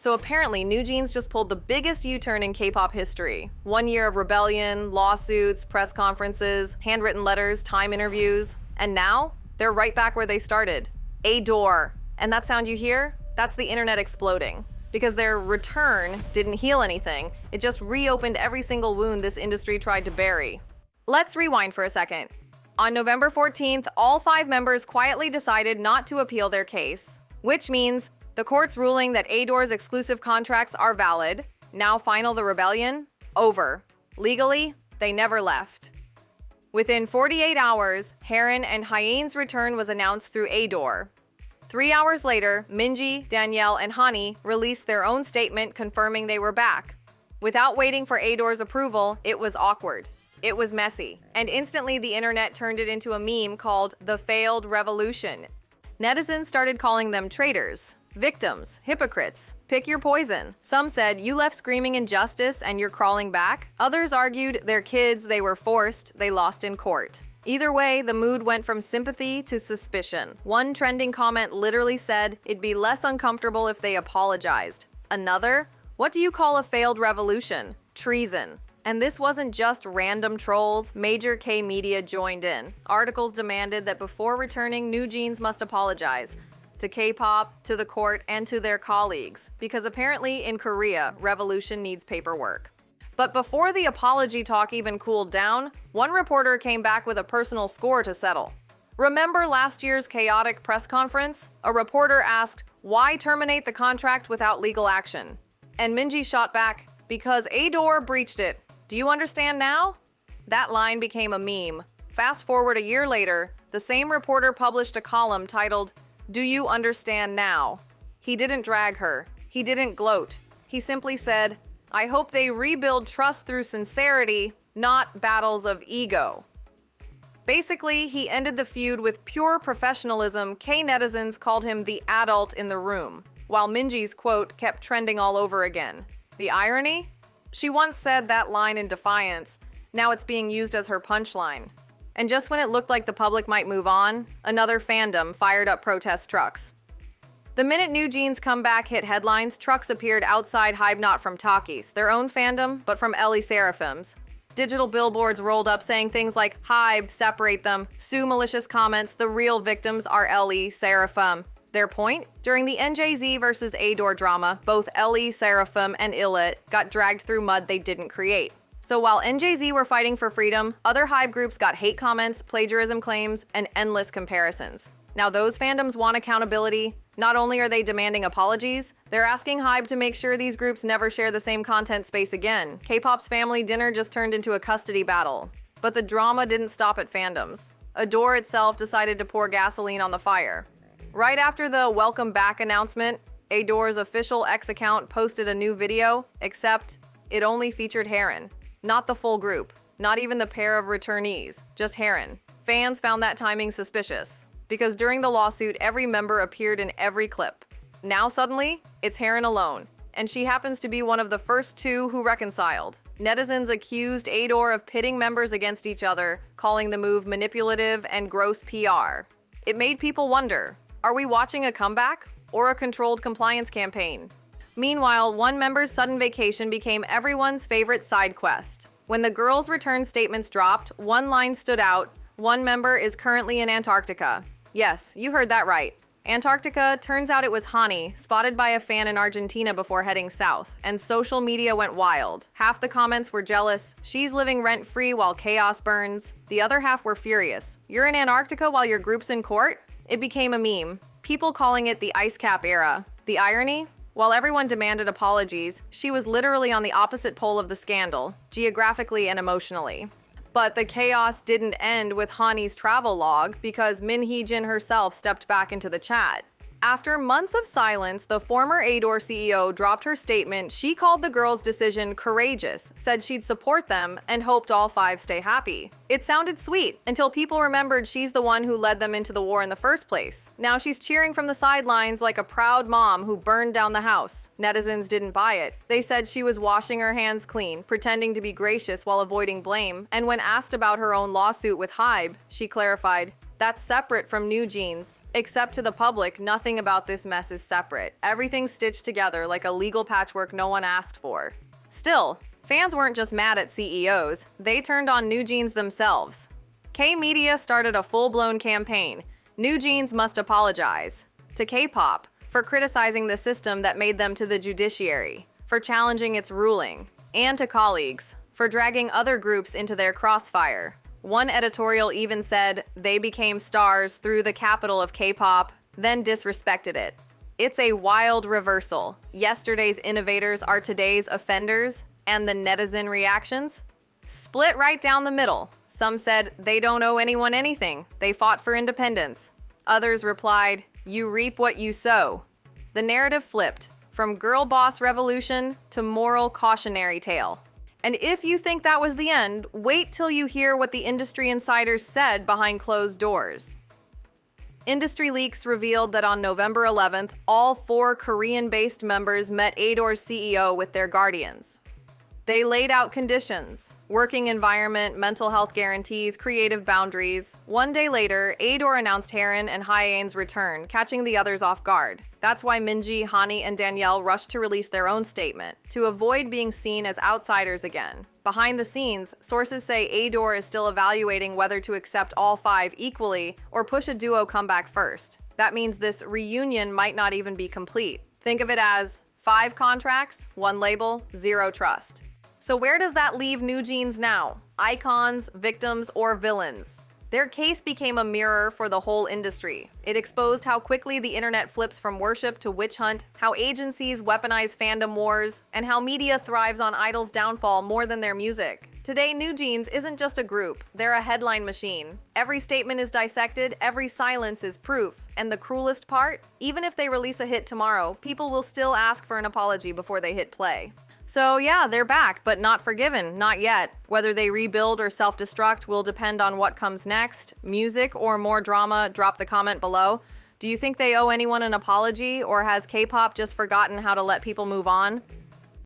So apparently, NewJeans just pulled the biggest U-turn in K-pop history. 1 year of rebellion, lawsuits, press conferences, handwritten letters, time interviews, and now they're right back where they started. ADOR. And that sound you hear? That's the internet exploding. Because their return didn't heal anything, it just reopened every single wound this industry tried to bury. Let's rewind for a second. On November 14th, all 5 members quietly decided not to appeal their case, which means the court's ruling that ADOR's exclusive contracts are valid. Now final the rebellion? Over. Legally, they never left. Within 48 hours, Harin and Hee-jin's return was announced through ADOR. 3 hours later, Minji, Danielle, and Hanni released their own statement confirming they were back. Without waiting for ADOR's approval, it was awkward. It was messy, and instantly the internet turned it into a meme called the failed revolution. Netizens started calling them traitors, victims, hypocrites, pick your poison. Some said, you left screaming injustice and you're crawling back. Others argued they're kids, they were forced, they lost in court. Either way, the mood went from sympathy to suspicion. One trending comment literally said, it'd be less uncomfortable if they apologized. Another, what do you call a failed revolution? Treason. And this wasn't just random trolls, major K-media joined in. Articles demanded that before returning, NewJeans must apologize. To K-pop, to the court, and to their colleagues. Because apparently, in Korea, revolution needs paperwork. But before the apology talk even cooled down, one reporter came back with a personal score to settle. Remember last year's chaotic press conference? A reporter asked, why terminate the contract without legal action? And Minji shot back, because ADOR breached it. Do you understand now? That line became a meme. Fast forward a year later, the same reporter published a column titled, Do you understand now? He didn't drag her. He didn't gloat. He simply said, I hope they rebuild trust through sincerity, not battles of ego. Basically, he ended the feud with pure professionalism. K-netizens called him the adult in the room, while Minji's quote kept trending all over again. The irony? She once said that line in defiance. Now it's being used as her punchline. And just when it looked like the public might move on, another fandom fired up protest trucks. The minute NewJeans' comeback hit headlines, trucks appeared outside Hybe, not from Takis, their own fandom, but from Ellie Seraphims. Digital billboards rolled up saying things like, Hybe, separate them, sue malicious comments, the real victims are Ellie, Seraphim. Their point? During the NJZ versus ADOR drama, both Ellie, Seraphim, and Illit got dragged through mud they didn't create. So while NJZ were fighting for freedom, other Hybe groups got hate comments, plagiarism claims, and endless comparisons. Now those fandoms want accountability. Not only are they demanding apologies, they're asking Hybe to make sure these groups never share the same content space again. K-pop's family dinner just turned into a custody battle. But the drama didn't stop at fandoms. ADOR itself decided to pour gasoline on the fire. Right after the welcome back announcement, ADOR's official X account posted a new video, except it only featured Harin. Not the full group, not even the pair of returnees, just Harin. Fans found that timing suspicious, because during the lawsuit, every member appeared in every clip. Now suddenly, it's Harin alone, and she happens to be one of the first 2 who reconciled. Netizens accused ADOR of pitting members against each other, calling the move manipulative and gross PR. It made people wonder, are we watching a comeback or a controlled compliance campaign? Meanwhile, one member's sudden vacation became everyone's favorite side quest. When the girls' return statements dropped, one line stood out, one member is currently in Antarctica. Yes, you heard that right. Antarctica, turns out it was Hanni, spotted by a fan in Argentina before heading south, and social media went wild. Half the comments were jealous, she's living rent-free while chaos burns. The other half were furious. You're in Antarctica while your group's in court? It became a meme, people calling it the ice cap era. The irony? While everyone demanded apologies, she was literally on the opposite pole of the scandal, geographically and emotionally. But the chaos didn't end with Hanni's travel log because Hee-jin herself stepped back into the chat. After months of silence, the former ADOR CEO dropped her statement. She called the girls' decision courageous, said she'd support them, and hoped all 5 stay happy. It sounded sweet, until people remembered she's the one who led them into the war in the first place. Now she's cheering from the sidelines like a proud mom who burned down the house. Netizens didn't buy it. They said she was washing her hands clean, pretending to be gracious while avoiding blame, and when asked about her own lawsuit with Hybe, she clarified, That's separate from NewJeans. Except to the public, nothing about this mess is separate. Everything's stitched together like a legal patchwork no one asked for. Still, fans weren't just mad at CEOs, they turned on NewJeans themselves. K-Media started a full-blown campaign. NewJeans must apologize to K-pop for criticizing the system that made them to the judiciary, for challenging its ruling, and to colleagues for dragging other groups into their crossfire. One editorial even said they became stars through the capital of K-pop, then disrespected it. It's a wild reversal. Yesterday's innovators are today's offenders, and the netizen reactions? Split right down the middle. Some said they don't owe anyone anything. They fought for independence. Others replied, "You reap what you sow." The narrative flipped from girl boss revolution to moral cautionary tale. And if you think that was the end, wait till you hear what the industry insiders said behind closed doors. Industry leaks revealed that on November 11th, all 4 Korean-based members met ADOR's CEO with their guardians. They laid out conditions: working environment, mental health guarantees, creative boundaries. One day later, ADOR announced Hee-jin and Hee-jin's return, catching the others off guard. That's why Minji, Hanni, and Danielle rushed to release their own statement, to avoid being seen as outsiders again. Behind the scenes, sources say ADOR is still evaluating whether to accept all 5 equally or push a duo comeback first. That means this reunion might not even be complete. Think of it as 5 contracts, 1 label, 0 trust. So where does that leave NewJeans now? Icons, victims, or villains? Their case became a mirror for the whole industry. It exposed how quickly the internet flips from worship to witch hunt, how agencies weaponize fandom wars, and how media thrives on idols' downfall more than their music. Today, NewJeans isn't just a group, they're a headline machine. Every statement is dissected, every silence is proof. And the cruelest part? Even if they release a hit tomorrow, people will still ask for an apology before they hit play. So yeah, they're back, but not forgiven, not yet. Whether they rebuild or self-destruct will depend on what comes next. Music or more drama? Drop the comment below. Do you think they owe anyone an apology, or has K-pop just forgotten how to let people move on?